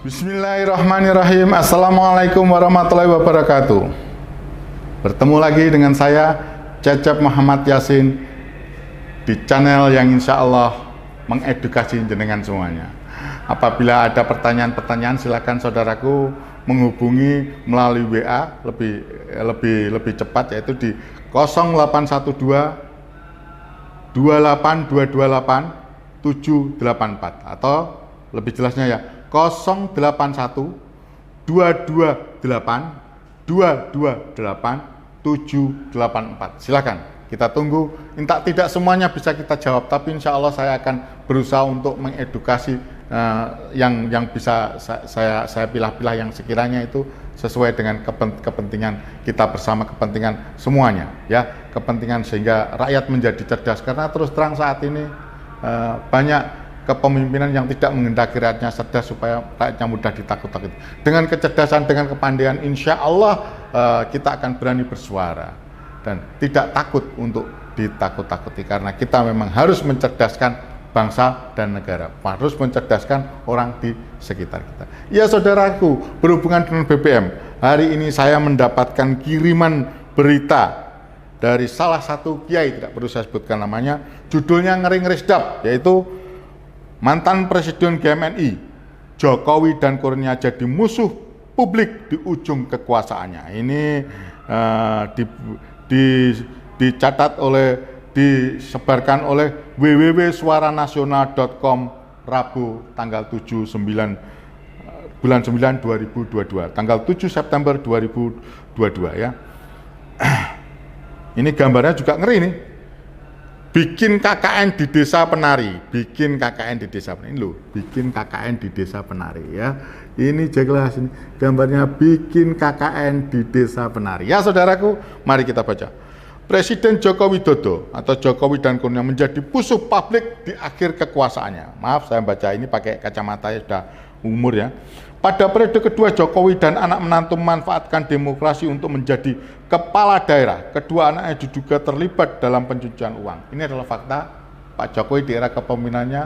Bismillahirrahmanirrahim. Assalamualaikum warahmatullahi wabarakatuh. Bertemu lagi dengan saya Cecep Muhammad Yasin di channel yang insya Allah mengedukasi jenengan semuanya. Apabila ada pertanyaan-pertanyaan, silakan saudaraku menghubungi melalui WA lebih cepat, yaitu di 0812 28228 784, atau lebih jelasnya ya 081 228 228 784. Silakan, kita tunggu. Entah tidak semuanya bisa kita jawab, tapi insya Allah saya akan berusaha untuk mengedukasi yang bisa saya pilah-pilah yang sekiranya itu sesuai dengan kepentingan kita bersama, kepentingan semuanya ya, kepentingan sehingga rakyat menjadi cerdas. Karena terus terang saat ini banyak kepemimpinan yang tidak menghendaki rakyatnya cerdas supaya rakyatnya mudah ditakut-takuti. Dengan kecerdasan, dengan kepandaian, insya Allah kita akan berani bersuara dan tidak takut untuk ditakut-takuti, karena kita memang harus mencerdaskan bangsa dan negara, harus mencerdaskan orang di sekitar kita. Ya saudaraku, berhubungan dengan BBM, hari ini saya mendapatkan kiriman berita dari salah satu kiai, tidak perlu saya sebutkan namanya, judulnya ngeri-ngeri sedap, yaitu mantan Presiden GMNI Jokowi dan Kurnia jadi musuh publik di ujung kekuasaannya. Ini dicatat disebarkan oleh www.suaranasional.com Rabu tanggal 7 bulan 9 2022, tanggal 7 September 2022 ya. Ini gambarnya juga ngeri nih. Bikin KKN di Desa Penari, bikin KKN di Desa Penari, ini loh, bikin KKN di Desa Penari ya. Ini jelas ini gambarnya, bikin KKN di Desa Penari. Ya saudaraku, mari kita baca. Presiden Joko Widodo atau Jokowi dan Kurnia menjadi musuh publik di akhir kekuasaannya. Maaf, saya baca ini pakai kacamata ya, sudah umur ya. Pada periode kedua, Jokowi dan anak menantu memanfaatkan demokrasi untuk menjadi kepala daerah. Kedua anaknya diduga terlibat dalam pencucian uang. Ini adalah fakta. Pak Jokowi di era kepemimpinannya,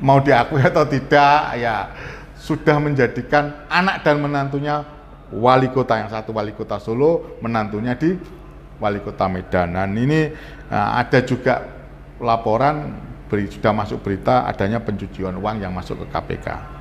mau diakui atau tidak, ya sudah menjadikan anak dan menantunya wali kota. Yang satu wali kota Solo, menantunya di wali kota Medan. Dan ini ada juga laporan, sudah masuk berita adanya pencucian uang yang masuk ke KPK.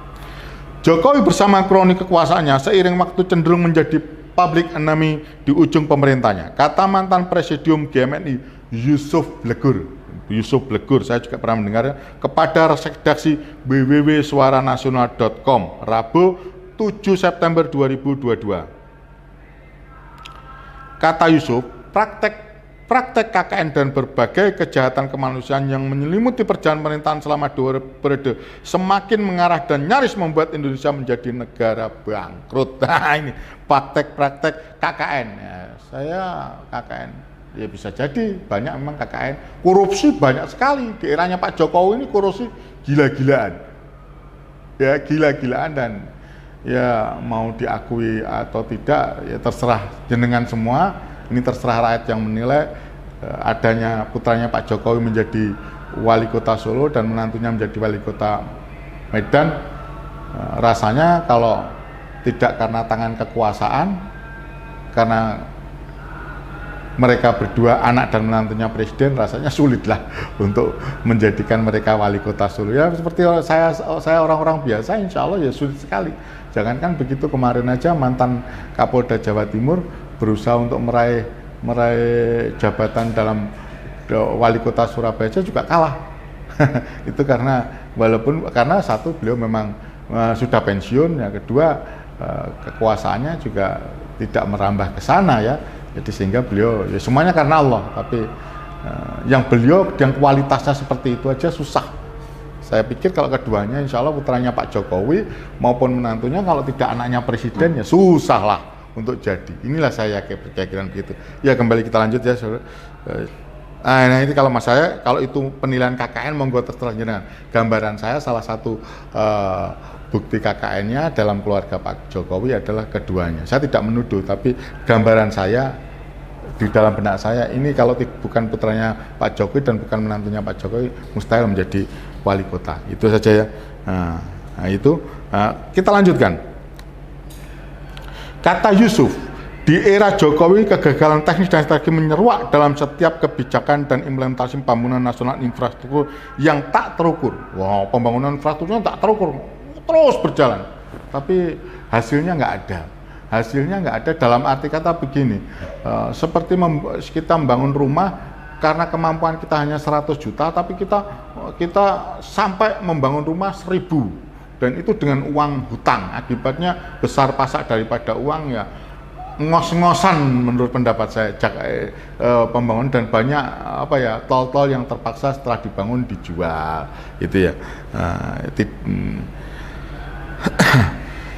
Jokowi bersama kroni kekuasaannya seiring waktu cenderung menjadi public enemy di ujung pemerintahnya, kata mantan Presidium GMNI Yusuf Blegur, saya juga pernah mendengar, kepada redaksi www.suaranasional.com Rabu 7 September 2022. Kata Yusuf, praktek KKN dan berbagai kejahatan kemanusiaan yang menyelimuti perjalanan pemerintahan selama 2 periode semakin mengarah dan nyaris membuat Indonesia menjadi negara bangkrut. Nah ini praktek KKN ya, saya KKN ya bisa jadi banyak memang KKN, korupsi banyak sekali di eranya Pak Jokowi. Ini korupsi gila-gilaan ya, gila-gilaan, dan ya mau diakui atau tidak ya terserah jenengan semua. Ini terserah rakyat yang menilai. Adanya putranya Pak Jokowi menjadi wali kota Solo dan menantunya menjadi wali kota Medan, rasanya kalau tidak karena tangan kekuasaan, karena mereka berdua anak dan menantunya presiden, rasanya sulitlah untuk menjadikan mereka wali kota Solo. Ya seperti saya orang-orang biasa, insya Allah ya sulit sekali. Jangankan begitu, kemarin aja mantan Kapolda Jawa Timur berusaha untuk meraih jabatan dalam wali kota Surabaya juga kalah. Itu karena karena satu, beliau memang sudah pensiun, yang kedua kekuasaannya juga tidak merambah ke sana ya. Jadi sehingga beliau ya semuanya karena Allah, tapi yang kualitasnya seperti itu aja susah. Saya pikir kalau keduanya, insya Allah putranya Pak Jokowi maupun menantunya, kalau tidak anaknya presiden ya susah lah untuk jadi. Inilah saya keyakinan begitu. Ya kembali kita lanjut ya saudara. Nah ini kalau mas saya, kalau itu penilaian KKN monggo terserah jenengan. Gambaran saya salah satu bukti KKN-nya dalam keluarga Pak Jokowi adalah keduanya. Saya tidak menuduh, tapi gambaran saya di dalam benak saya ini, kalau bukan putranya Pak Jokowi dan bukan menantunya Pak Jokowi, mustahil menjadi wali kota. Itu saja ya. Nah itu Nah, kita lanjutkan. Kata Yusuf, di era Jokowi kegagalan teknis dan strategi menyeruak dalam setiap kebijakan dan implementasi pembangunan nasional infrastruktur yang tak terukur. Wow, pembangunan infrastrukturnya tak terukur, terus berjalan, tapi hasilnya nggak ada. Hasilnya nggak ada dalam arti kata begini, seperti kita membangun rumah karena kemampuan kita hanya 100 juta, tapi kita sampai membangun rumah 1000. Dan itu dengan uang hutang, akibatnya besar pasak daripada uang, ya ngos-ngosan menurut pendapat saya pembangunan, dan banyak tol-tol yang terpaksa setelah dibangun dijual gitu ya.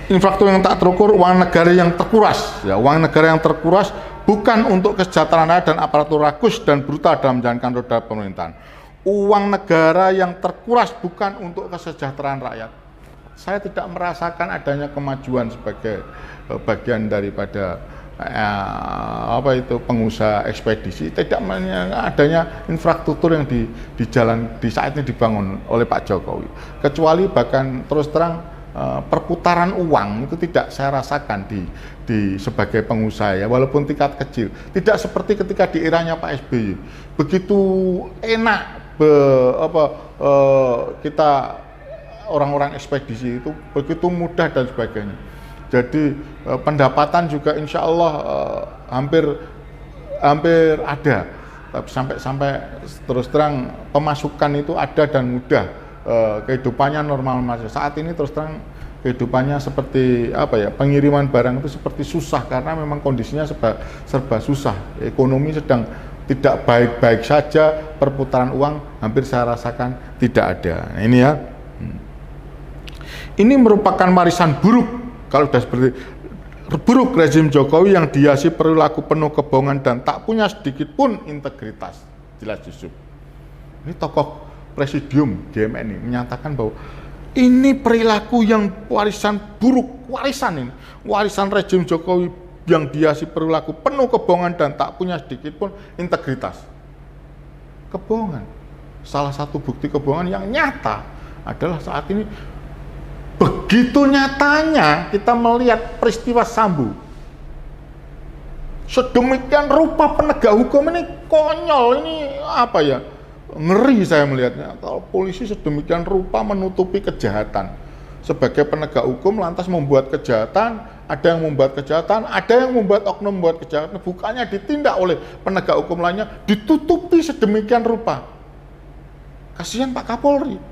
Infrastruktur yang tak terukur, uang negara yang terkuras, ya uang negara yang terkuras bukan untuk kesejahteraan rakyat dan aparatur rakus dan brutal dalam menjalankan roda pemerintahan. Uang negara yang terkuras bukan untuk kesejahteraan rakyat. Saya tidak merasakan adanya kemajuan sebagai bagian daripada pengusaha ekspedisi, tidak adanya infrastruktur yang di saat ini dibangun oleh Pak Jokowi, kecuali bahkan terus terang perputaran uang itu tidak saya rasakan di sebagai pengusaha, ya walaupun tingkat kecil, tidak seperti ketika di eranya Pak SBY begitu enak kita orang-orang ekspedisi itu begitu mudah dan sebagainya. Jadi pendapatan juga insya Allah hampir ada, tapi sampai terus terang pemasukan itu ada dan mudah, kehidupannya normal masih. Saat ini terus terang kehidupannya seperti pengiriman barang itu seperti susah karena memang kondisinya serba susah, ekonomi sedang tidak baik-baik saja, perputaran uang hampir saya rasakan tidak ada. Nah, ini ya. Ini merupakan warisan buruk, kalau sudah seperti buruk rezim Jokowi yang dihiasi perilaku penuh kebohongan dan tak punya sedikit pun integritas. Jelas Yusuf. Ini tokoh presidium GMN ini menyatakan bahwa ini perilaku yang warisan buruk, warisan rezim Jokowi yang dihiasi perilaku penuh kebohongan dan tak punya sedikit pun integritas. Kebohongan. Salah satu bukti kebohongan yang nyata adalah saat ini begitu nyatanya kita melihat peristiwa Sambo. Sedemikian rupa penegak hukum ini konyol, ini ngeri saya melihatnya. Kalau polisi sedemikian rupa menutupi kejahatan. Sebagai penegak hukum lantas membuat kejahatan, ada yang membuat kejahatan, ada yang membuat oknum membuat kejahatan, bukannya ditindak oleh penegak hukum lainnya, ditutupi sedemikian rupa. Kasihan Pak Kapolri.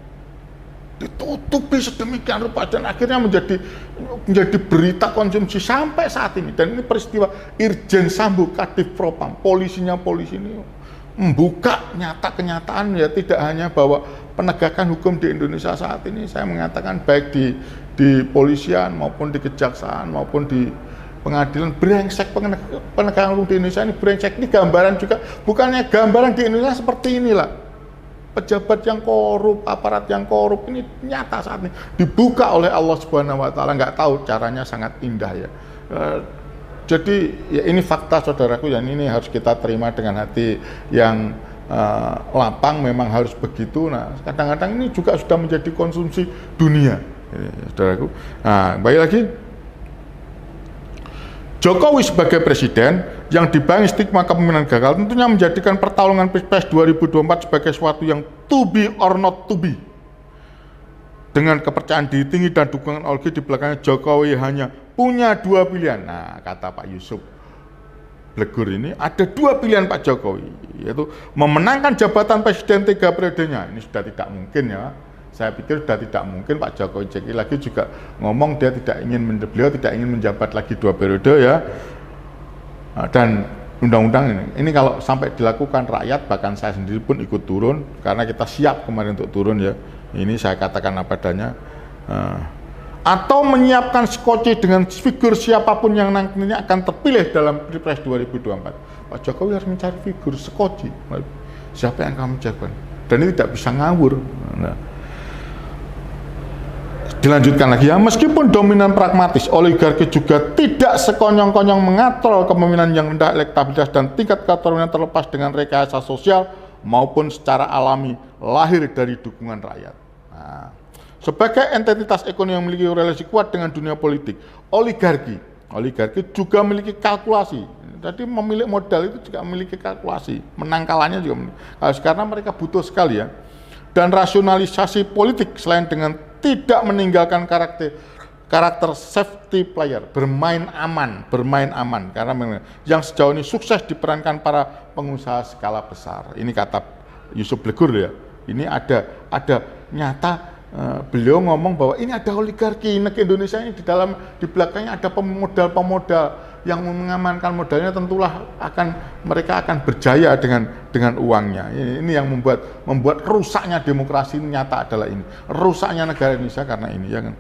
Ditutupi sedemikian rupa dan akhirnya menjadi berita konsumsi sampai saat ini. Dan ini peristiwa Irjen Sambo Kadif Propam, polisi ini membuka nyata kenyataan, ya tidak hanya bahwa penegakan hukum di Indonesia saat ini, saya mengatakan baik di polisian maupun di kejaksaan maupun di pengadilan brengsek, penegakan hukum di Indonesia ini brengsek. Ini gambaran juga, bukannya gambaran di Indonesia seperti inilah. Pejabat yang korup, aparat yang korup ini nyata saat ini dibuka oleh Allah Subhanahu wa taala. Nggak tahu caranya sangat indah ya. Jadi ya ini fakta saudaraku, dan ini harus kita terima dengan hati yang lapang, memang harus begitu. Nah, kadang-kadang ini juga sudah menjadi konsumsi dunia, ya, saudaraku. Nah, baik lagi. Jokowi sebagai presiden yang dibayangi stigma kepemimpinan gagal tentunya menjadikan pertarungan Pilpres 2024 sebagai sesuatu yang to be or not to be. Dengan kepercayaan diri tinggi dan dukungan oligarki di belakangnya, Jokowi hanya punya 2 pilihan. Nah, kata Pak Yusuf Blegur ini, ada 2 pilihan Pak Jokowi, yaitu memenangkan jabatan presiden 3 periodenya. Ini sudah tidak mungkin ya. Saya pikir sudah tidak mungkin. Pak Jokowi Jeki lagi juga ngomong beliau tidak ingin menjabat lagi 2 periode ya. Dan undang-undang ini kalau sampai dilakukan, rakyat bahkan saya sendiri pun ikut turun karena kita siap kemarin untuk turun ya. Ini saya katakan apa adanya. Atau menyiapkan skoci dengan figur siapapun yang nantinya akan terpilih dalam Pilpres 2024. Pak Jokowi harus mencari figur skoci. Siapa yang akan menjabat? Dan ini tidak bisa ngawur. Dilanjutkan lagi ya, meskipun dominan pragmatis, oligarki juga tidak sekonyong-konyong mengatrol kepemimpinan yang rendah elektabilitas dan tingkat keturunan terlepas dengan rekayasa sosial maupun secara alami lahir dari dukungan rakyat. Nah, Sebagai entitas ekonomi yang memiliki relasi kuat dengan dunia politik, oligarki juga memiliki kalkulasi. Jadi memiliki modal itu juga memiliki kalkulasi, menang kalahnya juga memiliki. Karena mereka butuh sekali ya. Dan rasionalisasi politik selain dengan tidak meninggalkan karakter safety player, bermain aman karena yang sejauh ini sukses diperankan para pengusaha skala besar. Ini kata Yusuf Blegur ya. Ini ada nyata beliau ngomong bahwa ini ada oligarki Indonesia ini di belakangnya ada pemodal yang mengamankan modalnya, tentulah mereka akan berjaya dengan uangnya. Ini yang membuat rusaknya demokrasi nyata adalah ini. Rusaknya negara Indonesia karena ini ya kan.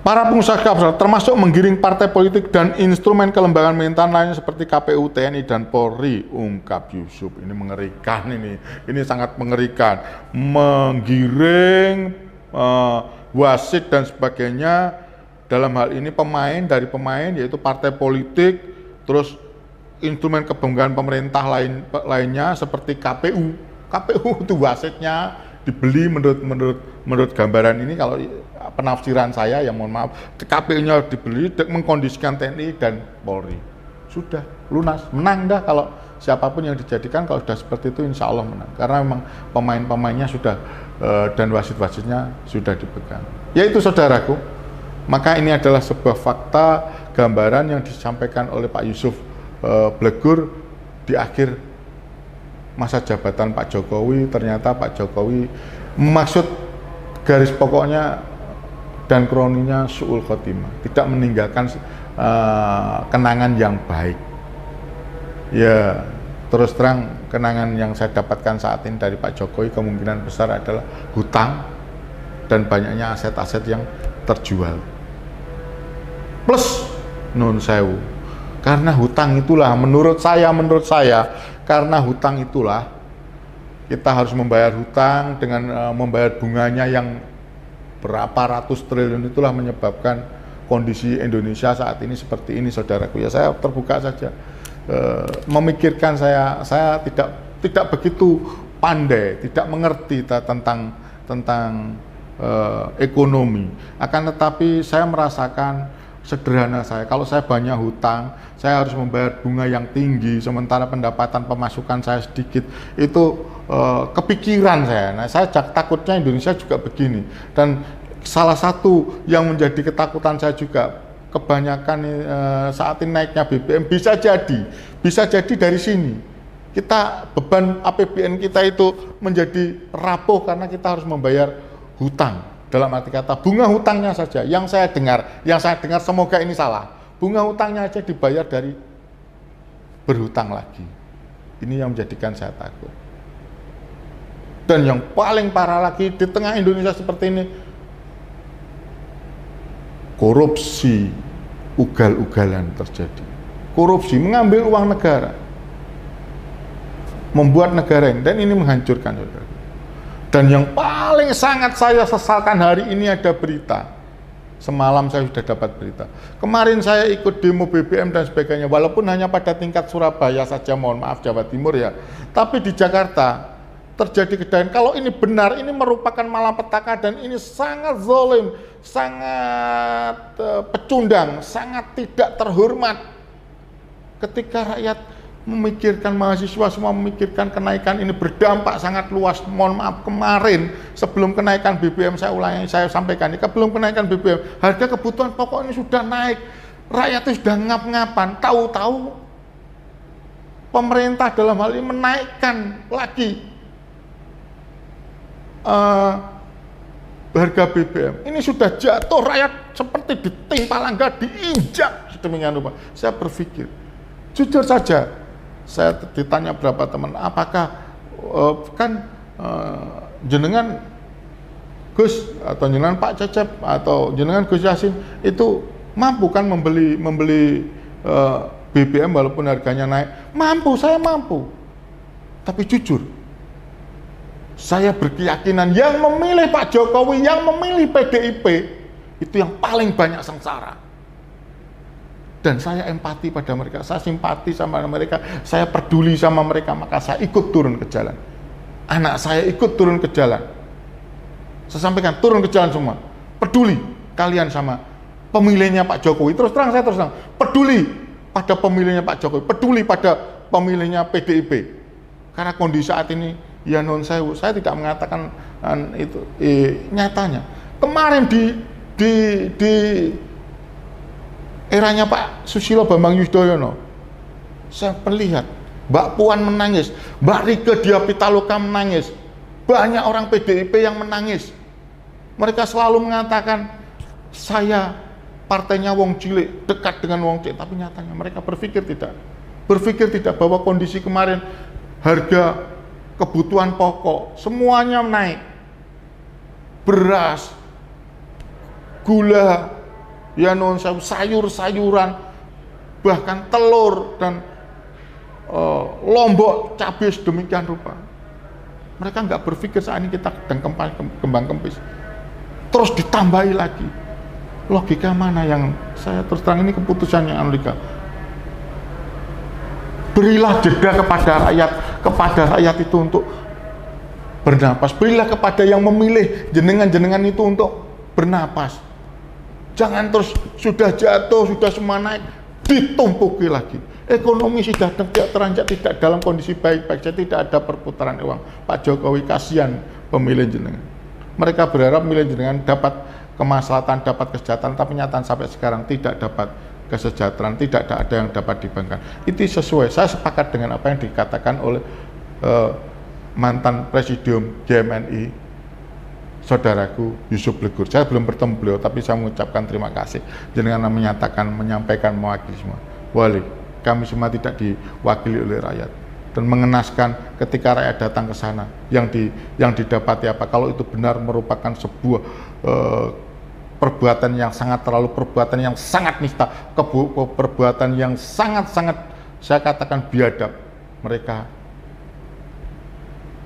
Para pengusaha besar termasuk menggiring partai politik dan instrumen kelembagaan pemerintahan lainnya seperti KPU, TNI, dan Polri, ungkap Yusuf. Ini mengerikan ini sangat mengerikan. Menggiring wasit dan sebagainya, dalam hal ini pemain yaitu partai politik, terus instrumen kelembagaan pemerintah lainnya seperti KPU itu wasitnya dibeli menurut gambaran ini, kalau penafsiran saya ya mohon maaf, KPU-nya dibeli mengkondisikan TNI dan Polri. Sudah lunas, menang dah kalau siapapun yang dijadikan. Kalau sudah seperti itu insya Allah menang, karena memang pemain-pemainnya sudah dan wasit-wasitnya sudah dipegang. Yaitu saudaraku, maka ini adalah sebuah fakta gambaran yang disampaikan oleh Pak Yusuf Blegur di akhir masa jabatan Pak Jokowi. Ternyata Pak Jokowi maksud garis pokoknya dan kroninya su'ul khotimah, tidak meninggalkan kenangan yang baik. Ya, terus terang kenangan yang saya dapatkan saat ini dari Pak Jokowi kemungkinan besar adalah hutang dan banyaknya aset-aset yang terjual. Plus nun sewu, karena hutang itulah menurut saya karena hutang itulah kita harus membayar hutang dengan membayar bunganya yang berapa ratus triliun, itulah menyebabkan kondisi Indonesia saat ini seperti ini, saudaraku. Ya saya terbuka saja, memikirkan saya tidak begitu pandai, tidak mengerti tentang ekonomi. Akan tetapi saya merasakan sederhana saya, kalau saya banyak hutang, saya harus membayar bunga yang tinggi, sementara pendapatan pemasukan saya sedikit. Itu kepikiran saya. Nah, saya takutnya Indonesia juga begini. Dan salah satu yang menjadi ketakutan saya juga, kebanyakan saat ini naiknya BBM bisa jadi dari sini. Kita beban APBN kita itu menjadi rapuh karena kita harus membayar hutang. Dalam arti kata bunga hutangnya saja yang saya dengar semoga ini salah. Bunga hutangnya aja dibayar dari berhutang lagi. Ini yang menjadikan saya takut. Dan yang paling parah lagi di tengah Indonesia seperti ini, korupsi ugal-ugalan terjadi. Korupsi mengambil uang negara, membuat negara ini, dan ini menghancurkan, saudara. Dan yang paling sangat saya sesalkan hari ini ada berita. Semalam saya sudah dapat berita. Kemarin saya ikut demo BBM dan sebagainya, walaupun hanya pada tingkat Surabaya saja, mohon maaf Jawa Timur ya. Tapi di Jakarta terjadi kejadian. Kalau ini benar, ini merupakan malapetaka dan ini sangat zalim, sangat pecundang, sangat tidak terhormat. Ketika rakyat memikirkan, mahasiswa semua memikirkan kenaikan ini berdampak sangat luas. Mohon maaf, kemarin sebelum kenaikan BBM, saya sampaikan ini, sebelum kenaikan BBM, harga kebutuhan pokok ini sudah naik. Rakyat itu sudah ngap-ngapan, tahu-tahu pemerintah dalam hal ini menaikkan lagi harga BBM. Ini sudah jatuh, rakyat seperti ditimpa langga, diinjak sedemikian rupa. Saya berpikir, jujur saja, saya ditanya berapa teman, apakah jenengan Gus atau jenengan Pak Cecep atau jenengan Gus Yassin itu mampu kan membeli BBM walaupun harganya naik? Mampu, saya mampu. Tapi jujur, saya berkeyakinan yang memilih Pak Jokowi, yang memilih PDIP, itu yang paling banyak sengsara. Dan saya empati pada mereka, saya simpati sama mereka, saya peduli sama mereka, maka saya ikut turun ke jalan. anak saya ikut turun ke jalan. Saya sampaikan, turun ke jalan semua. Peduli kalian sama pemilihnya Pak Jokowi. Terus terang, peduli pada pemilihnya Pak Jokowi, peduli pada pemilihnya PDIP. Karena kondisi saat ini, ya non sewu, saya tidak mengatakan itu nyatanya. Kemarin di eranya Pak Susilo Bambang Yudhoyono, saya melihat Mbak Puan menangis, Mbak Rieke Diah Pitaloka menangis, banyak orang PDIP yang menangis. Mereka selalu mengatakan, saya partainya wong cilik, dekat dengan wong cilik, tapi nyatanya mereka berpikir tidak bahwa kondisi kemarin harga kebutuhan pokok semuanya naik, beras, gula, ya non sayur-sayuran, bahkan telur dan lombok cabai sedemikian rupa. Mereka nggak berpikir saat ini kita sedang kembang kempis. Terus ditambahi lagi. Logika mana yang saya terus terang, ini keputusan yang logika. Berilah jeda kepada rakyat itu untuk bernapas. Berilah kepada yang memilih jenengan itu untuk bernapas. Jangan terus sudah jatuh, sudah semua naik, ditumpuki lagi. Ekonomi sudah teranjak tidak dalam kondisi baik-baik saja, tidak ada perputaran uang. Pak Jokowi kasihan pemilih jenengan. Mereka berharap pemilih jenengan dapat kemaslahatan, dapat kesejahteraan, tapi nyata sampai sekarang tidak dapat kesejahteraan, tidak ada yang dapat dibanggakan. Itu sesuai, saya sepakat dengan apa yang dikatakan oleh mantan presidium GMNI, saudaraku Yusuf Blegur. Saya belum bertemu beliau, tapi saya mengucapkan terima kasih. Jenengan menyampaikan mewakili semua. Wali, kami semua tidak diwakili oleh rakyat. Dan mengenaskan ketika rakyat datang ke sana, yang didapati apa? Kalau itu benar merupakan sebuah perbuatan yang sangat nista, perbuatan yang sangat saya katakan biadab. Mereka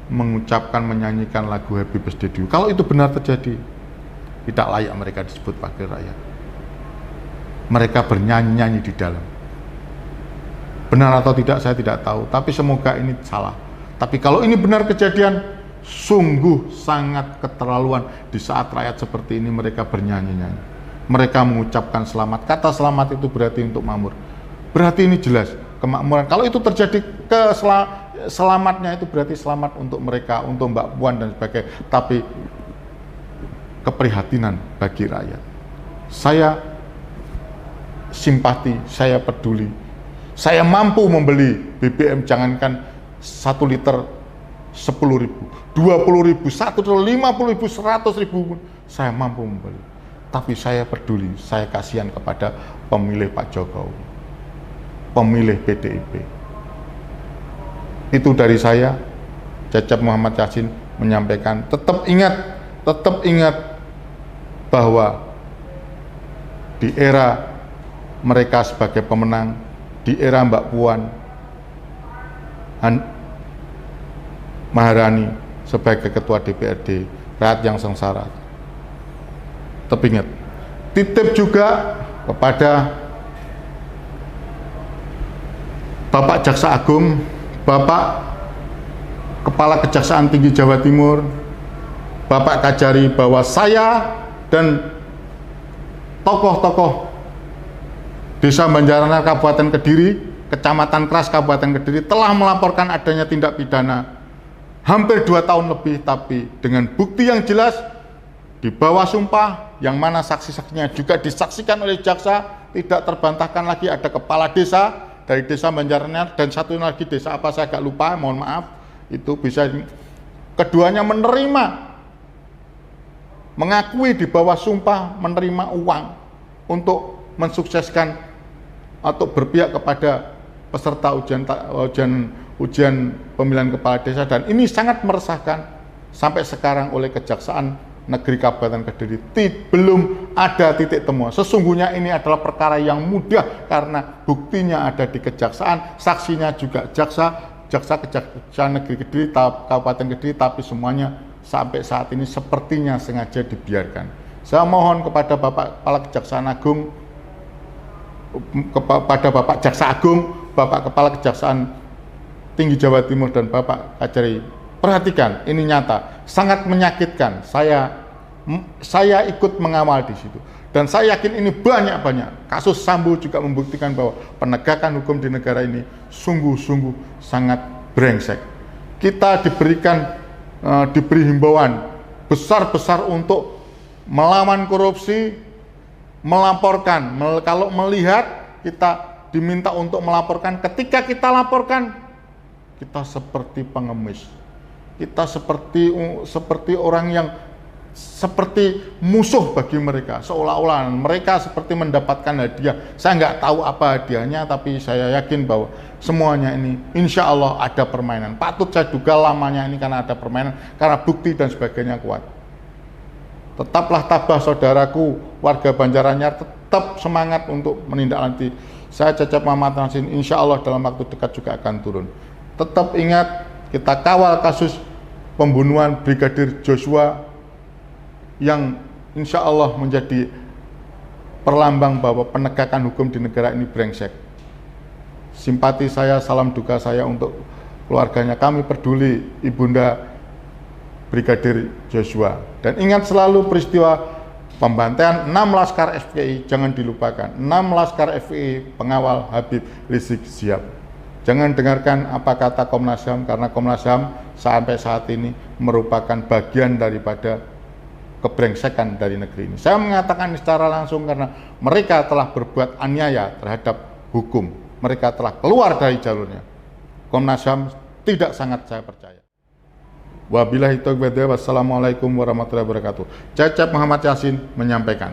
mengucapkan, menyanyikan lagu Happy Birthday to You. Kalau itu benar terjadi, tidak layak mereka disebut wakil rakyat. Mereka bernyanyi-nyanyi di dalam. Benar atau tidak saya tidak tahu, tapi semoga ini salah. Tapi kalau ini benar kejadian, sungguh sangat keterlaluan di saat rakyat seperti ini mereka bernyanyi-nyanyi. Mereka mengucapkan selamat. Kata selamat itu berarti untuk makmur. Berarti ini jelas kemakmuran. Kalau itu terjadi selamatnya itu berarti selamat untuk mereka, untuk Mbak Puan dan sebagainya. Tapi keprihatinan bagi rakyat. Saya simpati, saya peduli. Saya mampu membeli BBM, jangankan 1 liter 10.000, 20.000, 1 liter 50.000, 100.000 pun saya mampu membeli. Tapi saya peduli, saya kasihan kepada pemilih Pak Jokowi, pemilih PDIP. Itu dari saya, Cecep Muhammad Yasin, menyampaikan tetap ingat bahwa di era mereka sebagai pemenang, di era Mbak Puan Maharani sebagai ketua DPRD, rakyat yang sengsara. Tetap ingat. Titip juga kepada Bapak Jaksa Agung, Bapak Kepala Kejaksaan Tinggi Jawa Timur, Bapak Kajari, bahwa saya dan tokoh-tokoh Desa Banjarnegara Kabupaten Kediri, Kecamatan Keras Kabupaten Kediri telah melaporkan adanya tindak pidana hampir 2 tahun lebih, tapi dengan bukti yang jelas di bawah sumpah, yang mana saksi-saksinya juga disaksikan oleh jaksa, tidak terbantahkan lagi. Ada kepala desa dari Desa Banjarnegara dan satu lagi desa apa saya agak lupa, mohon maaf. Itu bisa, keduanya mengakui di bawah sumpah menerima uang untuk mensukseskan atau berpihak kepada peserta ujian pemilihan kepala desa, dan ini sangat meresahkan. Sampai sekarang oleh Kejaksaan Negeri Kabupaten Kediri belum ada titik temu. Sesungguhnya ini adalah perkara yang mudah karena buktinya ada di kejaksaan, saksinya juga jaksa Kejaksaan Negeri Kediri, Kabupaten Kediri, tapi semuanya sampai saat ini sepertinya sengaja dibiarkan. Saya mohon kepada Bapak Kepala Kejaksaan Agung, kepada Bapak Jaksa Agung, Bapak Kepala Kejaksaan Tinggi Jawa Timur, dan Bapak Kajari Perhatikan, ini nyata, sangat menyakitkan. Saya ikut mengawal di situ. Dan saya yakin ini banyak kasus Sambo juga membuktikan bahwa penegakan hukum di negara ini sungguh-sungguh sangat brengsek. Kita diberi himbauan besar-besar untuk melawan korupsi, melaporkan. Kalau melihat kita diminta untuk melaporkan, ketika kita laporkan, kita seperti pengemis. Kita seperti orang yang seperti musuh bagi mereka, seolah-olah mereka seperti mendapatkan hadiah. Saya nggak tahu apa hadiahnya, tapi saya yakin bahwa semuanya ini insya Allah ada permainan. Patut saya duga lamanya ini karena ada permainan, karena bukti dan sebagainya kuat. Tetaplah tabah saudaraku, warga Banjaranyar, tetap semangat untuk menindaklanjuti. Saya Cecep Muhammad Nasin, insya Allah dalam waktu dekat juga akan turun. Tetap ingat, kita kawal kasus pembunuhan Brigadir Joshua yang insya Allah menjadi perlambang bahwa penegakan hukum di negara ini brengsek. Simpati saya, salam duka saya untuk keluarganya. Kami peduli Ibunda Brigadir Joshua. Dan ingat selalu peristiwa pembantaian 6 laskar FPI, jangan dilupakan. 6 laskar FPI pengawal Habib Rizik Sihab. Jangan dengarkan apa kata Komnas HAM, karena Komnas HAM sampai saat ini merupakan bagian daripada kebrengsekan dari negeri ini. Saya mengatakan secara langsung karena mereka telah berbuat aniaya terhadap hukum. Mereka telah keluar dari jalurnya. Komnas HAM tidak sangat saya percaya. Wabillahi taufiq wal hidayah. Wassalamualaikum warahmatullahi wabarakatuh. Cecep Muhammad Yasin menyampaikan.